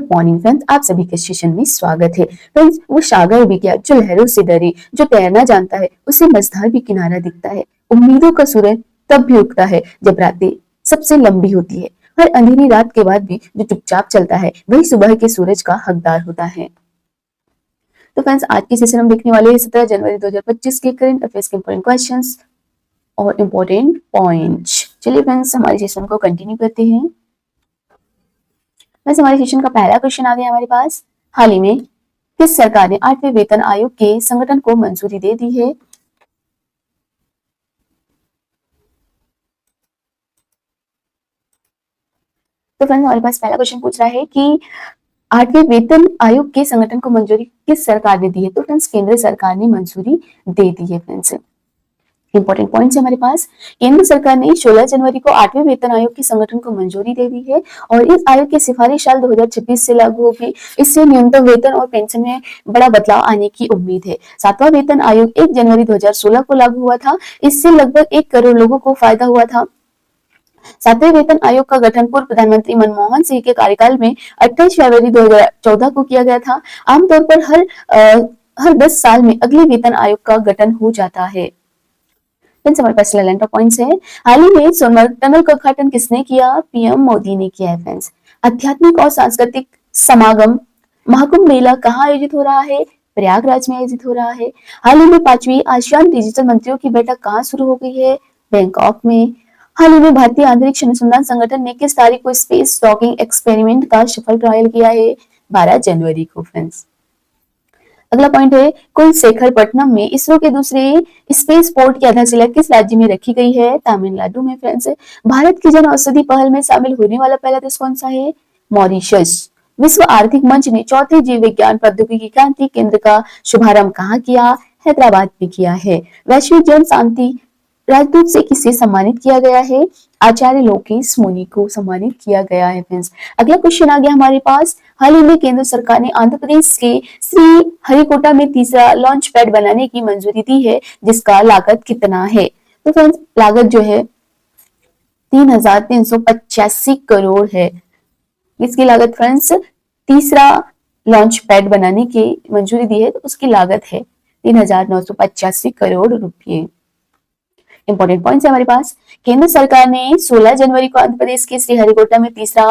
Good morning friends, आप सभी के सेशन में स्वागत है। फ्रेंड्स, वो सागर भी क्या जो लहरों से डरे, जो तैरना जानता है उसे मझधार भी किनारा दिखता है। उम्मीदों का सूरज तब भी उगता है जब रातें सबसे लंबी होती है। हर अंधेरी रात के बाद भी जो चुपचाप चलता है वही सुबह के सूरज का हकदार होता है। तो फ्रेंड्स, आज के सेशन हम देखने वाले हैं 17 जनवरी 2025 के करंट अफेयर्स के इंपॉर्टेंट क्वेश्चंस और इंपॉर्टेंट पॉइंट्स। चलिए फ्रेंड्स, हमारे सेशन को कंटिन्यू करते हैं। वैसे हमारे सेशन का पहला क्वेश्चन आ गया हमारे पास। हाल ही में किस सरकार ने 8वें वेतन आयोग के संगठन को मंजूरी दे दी है? तो फ्रेंड्स, हमारे पास पहला क्वेश्चन पूछ रहा है कि 8वें वेतन आयोग के संगठन को मंजूरी किस सरकार ने दी है? तो फ्रेंड्स, केंद्र सरकार ने मंजूरी दे दी है। फ्रेंड्स, इंपॉर्टेंट पॉइंट्स है हमारे पास। केंद्र सरकार ने 16 जनवरी को 8वें वेतन आयोग के संगठन को मंजूरी दे दी है और इस आयोग की सिफारिश साल 2026 से लागू होगी। इससे न्यूनतम वेतन और पेंशन में बड़ा बदलाव आने की उम्मीद है। 7वां वेतन आयोग 1 जनवरी 2016 को लागू हुआ था। इससे लगभग 1 करोड़ लोगों को फायदा हुआ था। 7वें वेतन आयोग का गठन पूर्व प्रधानमंत्री मनमोहन सिंह के कार्यकाल में 28 फरवरी 2014 को किया गया था। आमतौर पर हर 10 साल में अगले वेतन आयोग का गठन हो जाता है। हमारे पास पॉइंट्स है। हाल ही में सोनमर्ग टनल का उद्घाटन किसने किया? पीएम मोदी ने किया है। फ्रेंड्स, आध्यात्मिक और सांस्कृतिक समागम महाकुंभ मेला कहाँ आयोजित हो रहा है? प्रयागराज में आयोजित हो रहा है। हाल ही में 5वीं आसियान डिजिटल मंत्रियों की बैठक कहाँ शुरू हो गई है? बैंकॉक में। हाल ही में भारतीय अंतरिक्ष अनुसंधान संगठन ने किस तारीख को स्पेस डॉकिंग एक्सपेरिमेंट का सफल ट्रायल किया है? 12 जनवरी को। फ्रेंड्स, अगला पॉइंट है, कुलशेखरपट्टनम में इसरो के दूसरे स्पेस पोर्ट की आधारशिला किस राज्य में रखी गई है? तमिलनाडु में। फ्रेंड्स, भारत की जन औषधि पहल में शामिल होने वाला पहला देश कौन सा है? मॉरिशस। विश्व आर्थिक मंच ने चौथे जीव विज्ञान प्रौद्योगिकी क्रांति केंद्र का शुभारंभ कहाँ किया? हैदराबाद में किया है। वैश्विक जन शांति राजदूत से किसे सम्मानित किया गया है? आचार्य लोकेश मुनि को सम्मानित किया गया है। फ्रेंड्स, अगला क्वेश्चन आ गया हमारे पास। हाल ही में केंद्र सरकार ने आंध्र प्रदेश के श्री हरिकोटा में तीसरा लॉन्च पैड बनाने की मंजूरी दी है, जिसका लागत कितना है? तो फ्रेंड्स, लागत जो है 3,385 करोड़ है। इसकी लागत फ्रेंड्स, तीसरा लॉन्च पैड बनाने की मंजूरी दी है तो उसकी लागत है 3,985 करोड़ रुपये। इंपॉर्टेंट पॉइंट्स है हमारे पास। केंद्र सरकार ने 16 जनवरी को आंध्र प्रदेश के श्रीहरिकोटा में तीसरा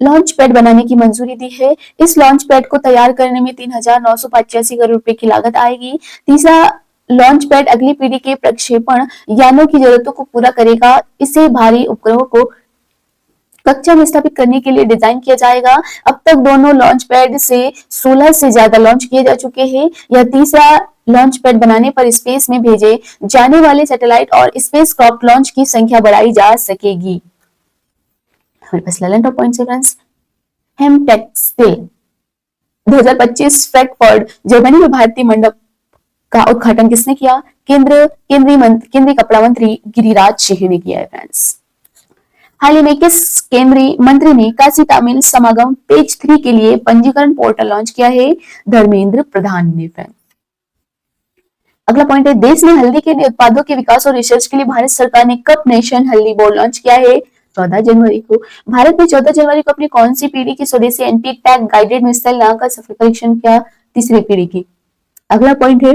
लॉन्च पैड बनाने की मंजूरी दी है। इस लॉन्च पैड को तैयार करने में 3,985 करोड़ रुपए की लागत आएगी। तीसरा लॉन्च पैड अगली पीढ़ी के प्रक्षेपण यानों की जरूरतों को पूरा करेगा। इसे भारी उपग्रहों को कक्षा में स्थापित करने के लिए डिजाइन किया जाएगा। अब तक दोनों लॉन्च पैड से 16 से ज्यादा लॉन्च किए जा चुके हैं। यह तीसरा लॉन्च पैड बनाने पर स्पेस में भेजे जाने वाले सैटेलाइट और स्पेस क्राफ्ट लॉन्च की संख्या बढ़ाई जा सकेगी। हमारे पास पॉइंट्स है फ्रेंड्स। हेम टेक्सटाइल 2025 फ्रैंकफर्ट जर्मनी में भारतीय मंडप का उद्घाटन किसने किया? केंद्रीय कपड़ा मंत्री गिरिराज सिंह ने किया है। फ्रेंड्स, हाल ही में किस केंद्रीय मंत्री ने काशी तमिल समागम पेज 3 के लिए पंजीकरण पोर्टल लॉन्च किया है? धर्मेंद्र प्रधान ने। फ्रेंड्स, अगला पॉइंट है, देश में हल्दी के उत्पादों के विकास और रिसर्च के लिए भारत सरकार ने कप नेशन हल्दी बोर्ड लॉन्च किया है? 14 जनवरी को। भारत ने 14 जनवरी को अपनी कौन सी पीढ़ी की स्वदेशी एंटी टैग गाइडेड मिसाइल नाम का सफल परीक्षण किया? तीसरी पीढ़ी की। अगला पॉइंट है,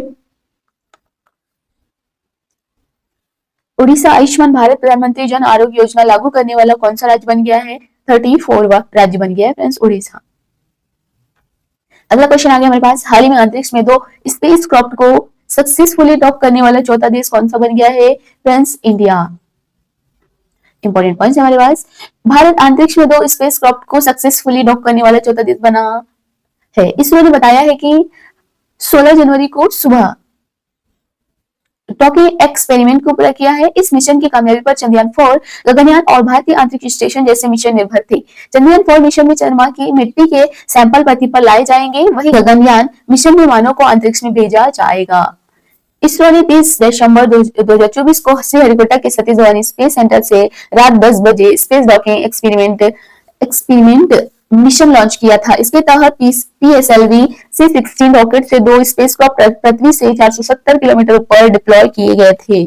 उड़ीसा आयुष्मान भारत प्रधानमंत्री जन आरोग्य योजना लागू करने वाला कौन सा राज्य बन गया है? 34वां राज्य बन गया है। फ्रेंड्स, उड़ीसा। अगला क्वेश्चन आ गया हमारे पास। हाल ही में अंतरिक्ष में 2 स्पेस क्राफ्ट को सक्सेसफुली डॉक करने वाला चौथा देश कौन सा बन गया है? Friends, India. इंपॉर्टेंट पॉइंट्स हमारे पास। भारत अंतरिक्ष में 2 स्पेस क्राफ्ट को सक्सेसफुली डॉक करने वाला चौथा देश बना है। इसरो ने बताया है कि 16 जनवरी को सुबह डॉकिंग एक्सपेरिमेंट को पूरा किया है। इस मिशन की कामयाबी पर चंद्रयान 4, गगनयान और भारतीय अंतरिक्ष स्टेशन जैसे मिशन निर्भर थे। चंद्रयान 4 मिशन में चंद्रमा की मिट्टी के सैंपल पृथ्वी पर लाए जाएंगे, वहीं गगनयान मिशन में मानव को अंतरिक्ष में भेजा जाएगा। इसरो ने 30 दिसंबर 2024 को श्रीहरिकोटा के सतीश धवन स्पेस सेंटर से रात 10 बजे space docking experiment mission launch किया था। इसके तहत PSLV C-16 रॉकेट से 2 स्पेसक्राफ्ट पृथ्वी से 470 किलोमीटर ऊपर डिप्लॉय किए गए थे।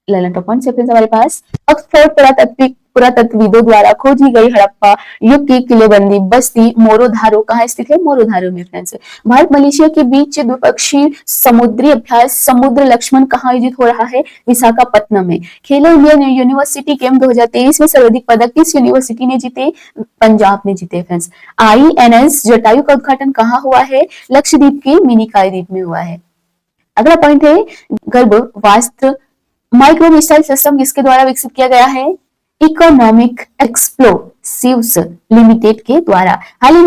11 पॉइंट से हमारे पास ऑक्सफोर्ड पुरातत्वविदों द्वारा खोजी गई हड़प्पा युग की किलेबंदी बस्ती मोरोधारो कहाँ स्थित है? मोरोधारो में फ्रेंड्स। भारत मलेशिया के बीच द्विपक्षीय समुद्री अभ्यास समुद्र लक्ष्मण कहाँ आयोजित हो रहा है? विशाखापत्तनम में। खेलो इंडिया यूनिवर्सिटी गेम 2023 में सर्वाधिक पदक किस यूनिवर्सिटी ने जीते? पंजाब ने जीते फ्रेंड्स। INS जटायु का उद्घाटन कहाँ हुआ है? लक्षद्वीप के मिनिकॉय द्वीप में हुआ है। अगला पॉइंट है गर्भवास्त्र माइक्रो मिसाइल सिस्टम किसके द्वारा विकसित किया गया है? इकोनॉमिक एक्सप्लोसिव्स लिमिटेड के द्वारा। हाल ही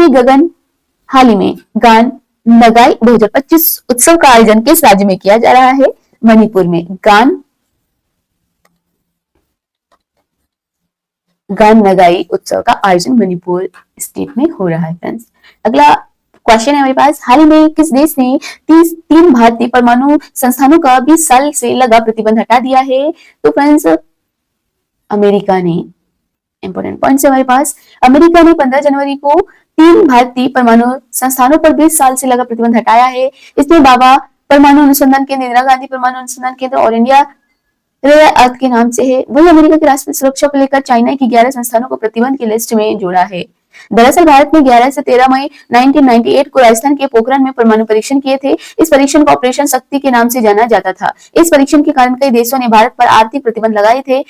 में गान नगाई 2025 उत्सव का आयोजन किस राज्य में किया जा रहा है? मणिपुर में। गान नगाई उत्सव का आयोजन मणिपुर स्टेट में हो रहा है फ्रेंड्स। अगला क्वेश्चन है हमारे पास, हाल ही में किस देश ने 3 भारतीय परमाणु संस्थानों का 20 साल से लगा प्रतिबंध हटा दिया है? तो फ्रेंड्स अमेरिका ने। इंपोर्टेंट पॉइंट है हमारे पास, अमेरिका ने 15 जनवरी को 3 भारतीय परमाणु संस्थानों पर 20 साल से लगा प्रतिबंध हटाया है। इसमें बाबा परमाणु अनुसंधान केंद्र, इंदिरा गांधी परमाणु अनुसंधान केंद्र और इंडिया रेयर अर्थ के नाम से है। वही अमेरिका की राष्ट्रीय सुरक्षा को लेकर चाइना की 11 संस्थानों को प्रतिबंध की लिस्ट में जोड़ा है। दरअसल भारत ने 11 से 13 मई 1998 को राजस्थान के पोखरण में परमाणु परीक्षण किए थे। इस परीक्षण को ऑपरेशन शक्ति के नाम से जाना जाता था। इस परीक्षण के कारण कई देशों ने भारत पर आर्थिक प्रतिबंध लगाए थे।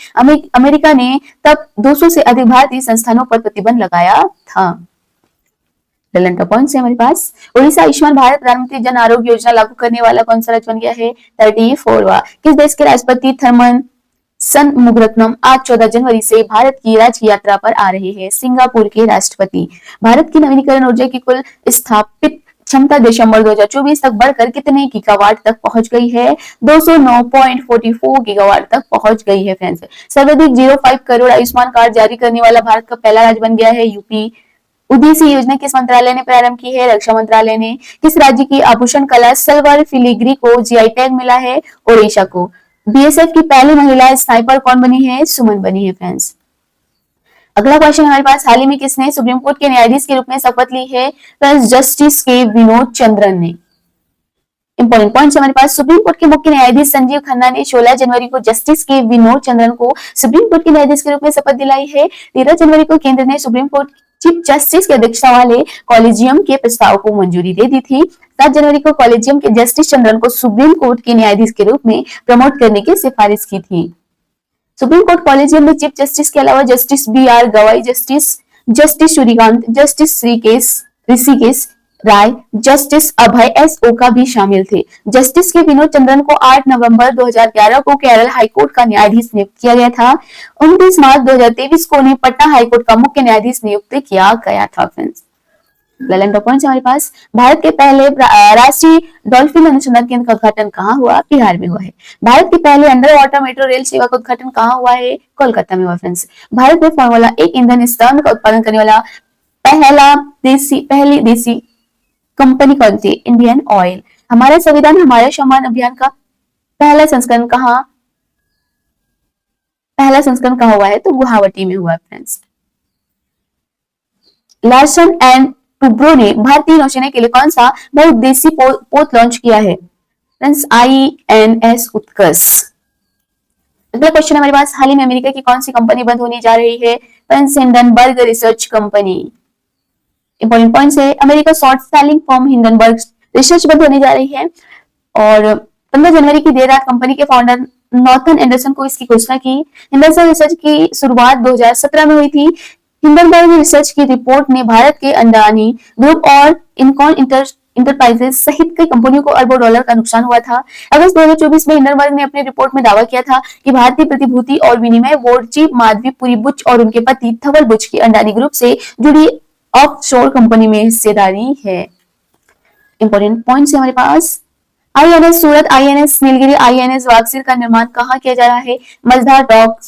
अमेरिका ने तब 200 से अधिक भारतीय संस्थानों पर प्रतिबंध लगाया था। पॉइंट है हमारे पास, उड़ीसा आयुष्मान भारत प्रधानमंत्री जन आरोग्य योजना लागू करने वाला कौन सा राज्य बन गया है? 34वां। किस देश के राष्ट्रपति थर्मन सनमुगरत्नम आज 14 जनवरी से भारत की राज्य यात्रा पर आ रहे हैं? सिंगापुर के राष्ट्रपति। भारत की नवीनीकरण ऊर्जा की कुल स्थापित क्षमता दिसंबर 2024 तक बढ़कर कितने गीगावाट तक पहुंच गई है? 209.44 गीगावाट तक पहुंच गई है फ्रेंड्स। सर्वाधिक 05 करोड़ आयुष्मान कार्ड जारी करने वाला भारत का पहला राज्य बन गया है यूपी। उद्देश्य योजना किस मंत्रालय ने प्रारंभ की है? रक्षा मंत्रालय ने। किस राज्य की आभूषण कला सिल्वर फिलीग्री को जीआई टैग मिला है? ओडिशा को। बीएसएफ की पहली महिला स्नाइपर कौन बनी है? सुमन बनी है फ्रेंड्स। अगला क्वेश्चन हमारे पास, हाल ही में किसने सुप्रीम कोर्ट के न्यायाधीश के रूप में शपथ ली है? जस्टिस के विनोद चंद्रन ने। इंपॉर्टेंट पॉइंट हमारे पास, सुप्रीम कोर्ट के मुख्य न्यायाधीश संजीव खन्ना ने 16 जनवरी को जस्टिस के विनोद चंद्रन को सुप्रीम कोर्ट के न्यायाधीश के रूप में शपथ दिलाई है। 13 जनवरी को केंद्र ने सुप्रीम कोर्ट चीफ जस्टिस की अध्यक्षता वाले कॉलेजियम के प्रस्ताव को मंजूरी दे दी थी। 7 जनवरी को कॉलेजियम के जस्टिस चंद्रन को सुप्रीम कोर्ट के न्यायाधीश के रूप में प्रमोट करने की सिफारिश की थी। सुप्रीम कोर्ट कॉलेजियम में चीफ जस्टिस के अलावा जस्टिस BR गवाई, जस्टिस सूर्यकांत, जस्टिस ऋषिकेश राय, जस्टिस अभय SO का भी शामिल थे। जस्टिस के विनोद चंद्रन को 8 नवंबर 2011 को केरल हाईकोर्ट का न्यायाधीश नियुक्त किया गया था। 29 मार्च 2023 को उन्हें पटना हाईकोर्ट का मुख्य न्यायाधीश नियुक्त किया गया था फ्रेंड्स। पॉइंट हमारे पास, भारत के पहले राष्ट्रीय डॉल्फिन अनुसंधान केंद्र का उद्घाटन कहाँ हुआ? बिहार में हुआ है। भारत के पहले अंडर वाटर मेट्रो रेल सेवा का उद्घाटन कहाँ हुआ है? कोलकाता में हुआ फ्रेंड्स। भारत में फॉर्मूला 1 ईंधन स्टर्न का उत्पादन करने वाला पहली देसी कंपनी कौन सी? Indian oil. हमारा संविधान हमारा सम्मान अभियान का पहला संस्करण कहाँ हुआ है? तो गुवाहाटी में हुआ फ्रेंड्स। लार्सन एंड टुब्रो ने भारतीय नौसेना के लिए कौन सा बहुउद्देशीय पोत लॉन्च किया है? फ्रेंड्स INS उत्कर्ष। अगला क्वेश्चन हमारे पास, हाल ही में अमेरिका की कौन सी कंपनी बंद होने जा रही है? Friends Hindenburg research company. Important points है, America short selling firm Hindenburg research बंद होने जा रही है और 15 जनवरी की देर रात कंपनी के फाउंडर नॉर्थन एंडरसन को इसकी घोषणा की। हिंडनबर्ग रिसर्च की शुरुआत 2017 में हुई थी। हिंडनबर्ग रिसर्च की रिपोर्ट ने भारत के अंडानी ग्रुप और इनकॉन इंटरप्राइजेस सहित कई कंपनियों को अरबों डॉलर का नुकसान हुआ था। अगस्त 2024 में हिंडनबर्ग ने अपनी रिपोर्ट में दावा किया था कि भारतीय प्रतिभूति और विनिमय बोर्ड चीफ माधवी बुच और उनके पति धवल बुच की अंडानी ग्रुप से जुड़ी ऑफशोर कंपनी में हिस्सेदारी है। इंपॉर्टेंट पॉइंट्स हमारे पास, INS सूरत, INS नीलगिरी, INS वागसीर का निर्माण कहाँ किया जा रहा है? मझधार डॉक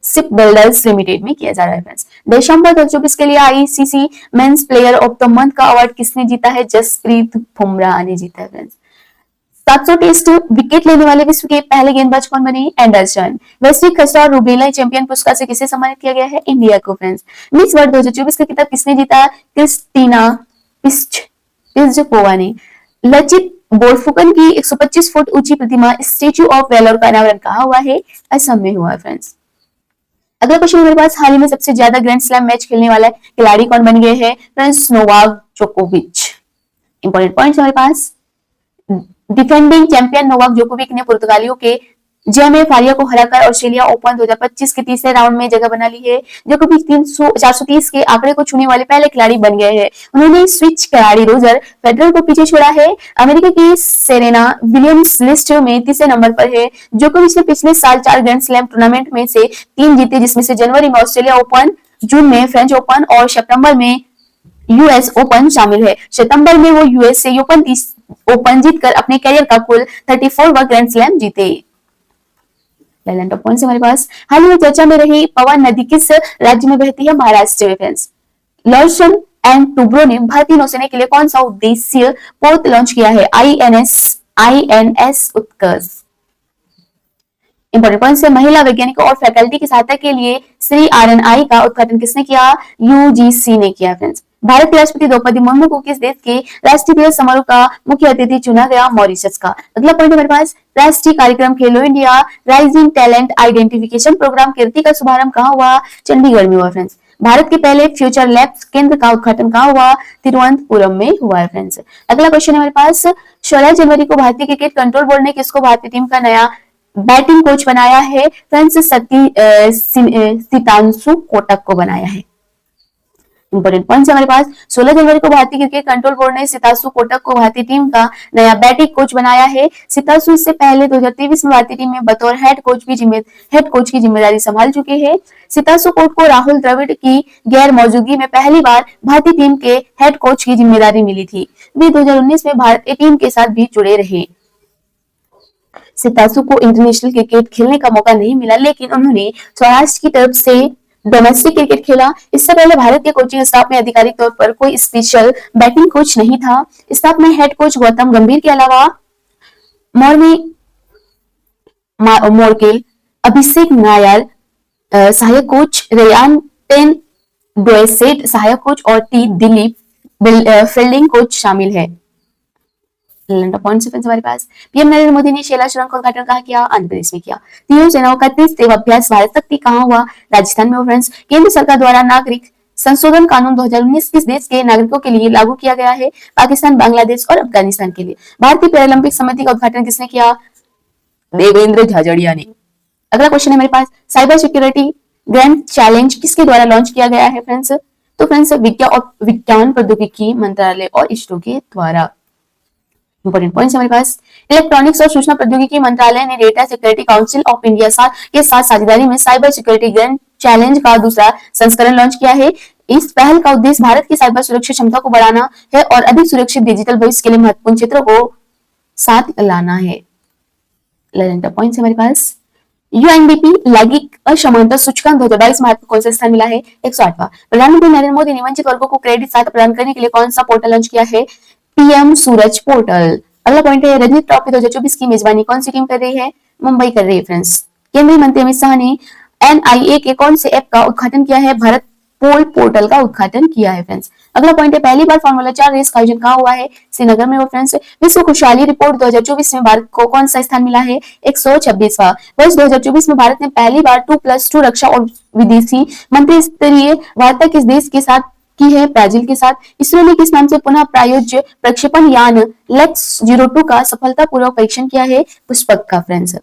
शिप बिल्डर्स लिमिटेड में किया जा रहा है फ्रेंड्स। दिसंबर 2024 के लिए ICC men's player of the month का अवार्ड किसने जीता है? जसप्रीत बुमराह ने जीता है फ्रेंड्स। 700 टेस्ट विकेट लेने वाले विश्व के पहले गेंदबाज कौन बने? एंडरसन। वैश्विक खसरा और रूबेला चैंपियन पुरस्कार से किसे सम्मानित किया गया है? इंडिया को फ्रेंड्स। मिस वर्ल्ड 2024 का खिताब किसने जीता? क्रिस्टीना पिस्चकोवा ने। लचित बोरफुकन की 125 फुट ऊंची प्रतिमा स्टेच्यू ऑफ वेलोर का अनावरण कहाँ हुआ है? असम में हुआ है फ्रेंड्स। अगला क्वेश्चन मेरे पास, हाल ही में सबसे ज्यादा ग्रैंड स्लैम मैच खेलने वाला खिलाड़ी कौन बन गए हैं? फ्रेंड्स नोवाक जोकोविच। इंपॉर्टेंट पॉइंट्स हमारे पास, डिफेंडिंग चैंपियन नोवाक जोकोविक ने पुर्तगालियों के जेमे फारिया को हराकर ऑस्ट्रेलिया ओपन 2025 के तीसरे राउंड में जगह बना ली है। जोकोविच 430 के आंकड़े को छूने वाले पहले खिलाड़ी बन गए हैं। उन्होंने स्विच खिलाड़ी रोजर फेडरर को पीछे छोड़ा है। अमेरिका की सेरेना विलियम्स लिस्ट में तीसरे नंबर पर है। जोकोविच ने पिछले साल 4 ग्रैंड स्लैम टूर्नामेंट में से 3 जीते, जिसमें से जनवरी में ऑस्ट्रेलिया ओपन, जून में फ्रेंच ओपन और सितंबर में यूएस ओपन शामिल है। सितंबर में वो यूएस ओपन जीतकर अपने करियर का कुल 34वां ग्रैंड स्लैम जीते। पॉइंट्स हमारे पास, हाल ही में चर्चा में रही पवन नदी किस राज्य में बहती है? महाराष्ट्र में फ्रेंड्स। लॉर्सन एंड टुब्रो ने भारतीय नौसेना के लिए कौन सा उद्देश्य पोत लॉन्च किया है? आईएनएस उत्कर्ष। इंपॉर्टेंट पॉइंट्स है, महिला वैज्ञानिकों और फैकल्टी की सहायता के लिए श्री आरएनआई का उद्घाटन किसने किया? यूजीसी ने किया फ्रेंड्स। भारत के राष्ट्रपति द्रौपदी मुर्मू को किस देश के राष्ट्रीय दिवस समारोह का मुख्य अतिथि चुना गया? मॉरिशस का। अगला पॉइंट हमारे पास, राष्ट्रीय कार्यक्रम Khelo India rising talent identification programme Kirti का शुभारंभ कहाँ हुआ? चंडीगढ़ में हुआ फ्रेंड्स। भारत के पहले फ्यूचर लैब्स केंद्र का उद्घाटन कहाँ हुआ? तिरुवनंतपुरम में हुआ है फ्रेंड्स। अगला क्वेश्चन हमारे पास, 16 जनवरी को भारतीय क्रिकेट कंट्रोल बोर्ड ने किसको भारतीय टीम का नया बैटिंग कोच बनाया है? फ्रेंड्स सितांशु कोटक को बनाया है। इंपॉर्टेंट पॉइंट हमारे पास, 16 जनवरी को भारतीय क्रिकेट कंट्रोल बोर्ड ने सितांशु कोटक को भारतीय टीम का नया बैटिंग कोच बनाया है। सितांशु इससे पहले 2023 में भारतीय टीम में बतौर हेड कोच की जिम्मेदारी संभाल चुके हैं। सितांशु कोटक को राहुल द्रविड़ की गैर मौजूदगी में पहली बार भारतीय टीम के हेड कोच की जिम्मेदारी मिली थी। वे 2019 में भारतीय टीम के साथ भी जुड़े रहे। सितांशु को इंटरनेशनल क्रिकेट खेलने का मौका नहीं मिला, लेकिन उन्होंने सौराष्ट्र की तरफ से डोमेस्टिक क्रिकेट खेला। इससे पहले भारत के कोचिंग स्टाफ में आधिकारिक तौर पर कोई स्पेशल बैटिंग कोच नहीं था। स्टाफ में हेड कोच गौतम गंभीर के अलावा मोरकेल, अभिषेक नायर सहायक कोच, रेयान टेन डोएसेट सहायक कोच और टी दिलीप फील्डिंग कोच शामिल है। हमारे पास, पीएम नरेंद्र मोदी ने शेला सुरंग का उद्घाटन कहाँ किया? आंध्र प्रदेश में किया। तीनों सेनाओं का अभ्यास भारत शक्ति कहाँ हुआ? राजस्थान में। फ्रेंड्स, केंद्र सरकार द्वारा नागरिक संशोधन कानून 2019 किस देश के नागरिकों के लिए लागू किया गया है? पाकिस्तान, बांग्लादेश और अफगानिस्तान के लिए। भारतीय पैरालंपिक समिति का उद्घाटन किसने किया? देवेंद्र झाझड़िया ने। अगला क्वेश्चन है मेरे पास, साइबर सिक्योरिटी ग्रैंड चैलेंज किसके द्वारा लॉन्च किया गया है? फ्रेंड्स, तो फ्रेंड्स विज्ञान प्रौद्योगिकी मंत्रालय और इसरो के द्वारा। इंपॉर्टेंट पॉइंट्स हमारे पास, इलेक्ट्रॉनिक्स और सूचना प्रौद्योगिकी मंत्रालय ने data security council of India के साथ साझेदारी में साइबर सिक्योरिटी ग्रैंड चैलेंज का दूसरा संस्करण लॉन्च किया है। इस पहल का उद्देश्य भारत की साइबर सुरक्षा क्षमता को बढ़ाना है और अधिक सुरक्षित डिजिटल भविष्य के लिए महत्वपूर्ण क्षेत्रों को साथ लाना है। पॉइंट्स हमारे पास, यूएनडीपी लैंगिक असमानता सूचकांक 2022 में कौन सा स्थान मिला है? 108वां। प्रधानमंत्री नरेंद्र मोदी ने वंचित वर्गों को क्रेडिट सहायता प्रदान करने के लिए कौन सा पोर्टल लॉन्च किया है? पीएम सूरज पोर्टल। अगला पॉइंट है, रणजी ट्रॉफी 2024 की मेजबानी कौन सी टीम कर रही है? मुंबई कर रही है फ्रेंड्स। केंद्रीय मंत्री अमित शाह ने एनआईए के कौन से ऐप का उद्घाटन किया है? भारत पोल पोर्टल का उद्घाटन किया है फ्रेंड्स। अगला पॉइंट है, पहली बार फार्मूला 4 रेस का आयोजन कहाँ हुआ है? श्रीनगर में हुआ फ्रेंड्स। विश्व खुशहाली रिपोर्ट 2024 में भारत को कौन सा स्थान मिला है? 126वां। वर्ष 2024 में भारत ने पहली बार 2+2 रक्षा और विदेशी मंत्री स्तरीय वार्ता किस देश के साथ की है? ब्राजील के साथ। इसरो ने किस नाम से पुनः प्रायोज्य प्रक्षेपण यान लेक्स 02 का सफलतापूर्वक परीक्षण किया है? पुष्पक का फ्रेंड्स।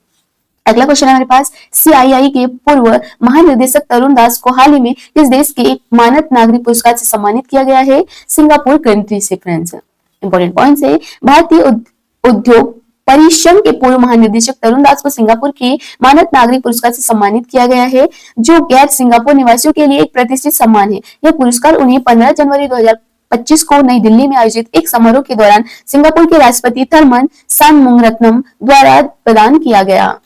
अगला क्वेश्चन है हमारे पास, सीआईआई के पूर्व महानिदेशक तरुण दास को हाल ही में किस देश के एक मानद नागरिक पुरस्कार से सम्मानित किया गया है? सिंगापुर कंट्री से फ्रेंड्स। इंपॉर्टेंट पॉइंट्स है, भारतीय उद्योग परिश्रम के पूर्व महानिदेशक तरुण दास को सिंगापुर के मानद नागरिक पुरस्कार से सम्मानित किया गया है, जो गैर सिंगापुर निवासियों के लिए एक प्रतिष्ठित सम्मान है। यह पुरस्कार उन्हें 15 जनवरी 2025 को नई दिल्ली में आयोजित एक समारोह के दौरान सिंगापुर के राष्ट्रपति थरमन शानमुंगरत्नम द्वारा प्रदान किया गया।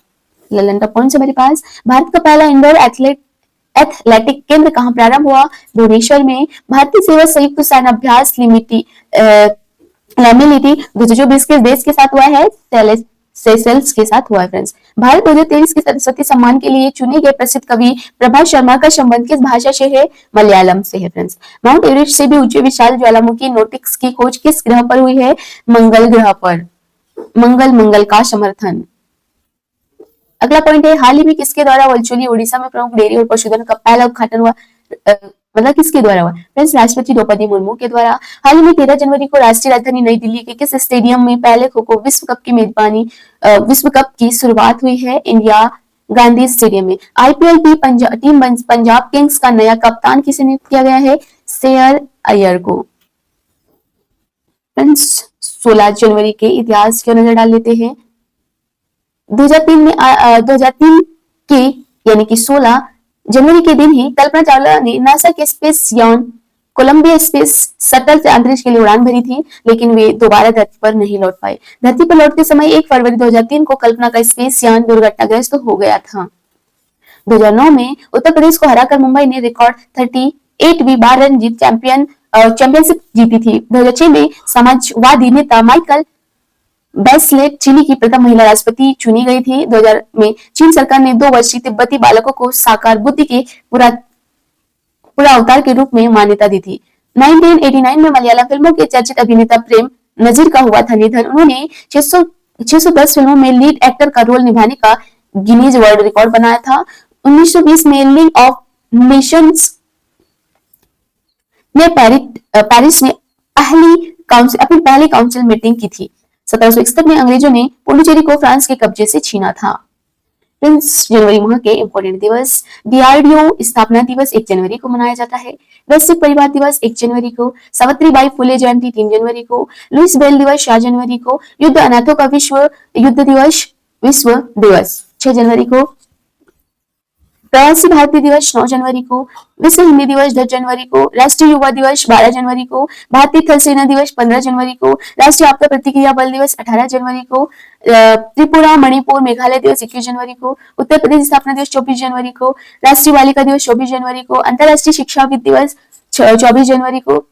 पॉइंट्स हमारे पास, भारत का पहला इंडोर एथलेटिक केंद्र कहाँ प्रारंभ हुआ? भुवनेश्वर में। भारतीय सेवा संयुक्त सैन्य अभ्यास लैमिलिटी 2024 किस देश के साथ हुआ है? सेशेल्स के साथ हुआ है फ्रेंड्स। भारत 2023 के सरस्वती सम्मान के लिए चुने गए प्रसिद्ध कवि प्रभा शर्मा का संबंध किस भाषा से है? मलयालम से है फ्रेंड्स। माउंट एवरेस्ट से भी ऊंचे विशाल ज्वालामुखी नोटिक्स की खोज किस ग्रह पर हुई है? मंगल ग्रह पर। मंगल का समर्थन। अगला पॉइंट है, हाल ही में किसके द्वारा वर्चुअली उड़ीसा में प्रमुख डेयरी और पशुधन का पहला उद्घाटन हुआ? मतलब किसके द्वारा हुआ? फ्रेंड्स, राष्ट्रपति द्रौपदी मुर्मू के द्वारा। हाल ही में 13 जनवरी को राष्ट्रीय राजधानी नई दिल्ली के किस स्टेडियम में पहले खो खो विश्व कप की मेजबानी विश्व कप की शुरुआत हुई है? इंदिरा गांधी स्टेडियम में। आईपीएल की टीम पंजाब किंग्स का नया कप्तान किसे नियुक्त किया गया है? श्रेयस अय्यर को। फ्रेंड्स, 16 जनवरी के इतिहास की नजर डाल लेते हैं। 2003 के यानी कि 16 जनवरी के दिन ही कल्पना चावला ने नासा के स्पेस यान कोलंबिया स्पेस शटल से अंतरिक्ष के लिए उड़ान भरी थी, लेकिन वे दोबारा धरती पर नहीं लौट पाए। धरती पर लौटते समय 1 फरवरी 2003 को कल्पना का स्पेस यान दुर्घटनाग्रस्त हो गया था। 2009 में उत्तर प्रदेश को हराकर मुंबई ने रिकॉर्ड 38वीं बार रणजी चैंपियनशिप जीती थी। 2006 में समाजवादी नेता माइकल बेचलेट चिली की प्रथम महिला राष्ट्रपति चुनी गई थी। 2000 में चीन सरकार ने 2 वर्षीय तिब्बती बालकों को साकार बुद्धि के पूरा अवतार के रूप में मान्यता दी थी। 1989 में मलयालम फिल्मों के चर्चित अभिनेता प्रेम नजीर का हुआ था निधन। उन्होंने 610 फिल्मों में लीड एक्टर का रोल निभाने का गिनीज वर्ल्ड रिकॉर्ड बनाया था। 1920 में लीग ऑफ नेशंस ने पेरिस में अपनी पहली काउंसिल मीटिंग की थी। 1761 में अंग्रेजों ने पुडुचेरी को फ्रांस के कब्जे से छीना था। फ्रेंड्स, जनवरी माह के इंपॉर्टेंट दिवस। डीआरडीओ स्थापना दिवस 1 जनवरी को मनाया जाता है। वैश्विक परिवार दिवस 1 जनवरी को। सावित्रीबाई फुले जयंती 3 जनवरी को। लुइस बेल दिवस 4 जनवरी को। युद्ध अनाथों का विश्व दिवस 6 जनवरी को। प्रवासी भारतीय दिवस 9 जनवरी को। विश्व हिंदी दिवस 10 जनवरी को। राष्ट्रीय युवा दिवस 12 जनवरी को। भारतीय थल सेना दिवस 15 जनवरी को। राष्ट्रीय आपदा प्रतिक्रिया बल दिवस 18 जनवरी को। त्रिपुरा मणिपुर मेघालय दिवस 21 जनवरी को। उत्तर प्रदेश स्थापना दिवस 24 जनवरी को। राष्ट्रीय बालिका दिवस 24 जनवरी को। अंतरराष्ट्रीय शिक्षाविद दिवस 24 जनवरी को।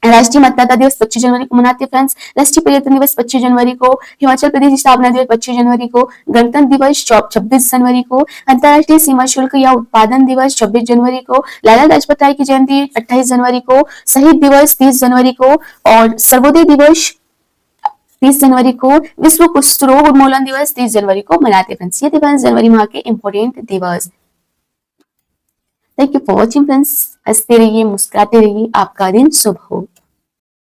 राष्ट्रीय मतदाता दिवस 25 जनवरी को मनाते हैं। फ्रेंड्स, राष्ट्रीय पर्यटन दिवस 25 जनवरी को। हिमाचल प्रदेश स्थापना दिवस 25 जनवरी को। गणतंत्र दिवस 26 जनवरी को। अंतरराष्ट्रीय सीमा शुल्क या उत्पादन दिवस 26 जनवरी को। लाला लाजपत राय की जयंती 28 जनवरी को। शहीद दिवस 30 जनवरी को और सर्वोदय दिवस 30 जनवरी को। विश्व कुष्ठ रोग उन्मूलन दिवस 30 जनवरी को मनाते हैं। फ्रेंड्स, ये थे फ्रेंड्स जनवरी माह के इंपोर्टेंट दिवस। Thank you for watching friends. हंसते रहिए, मुस्कुराते रहिए, आपका दिन शुभ हो।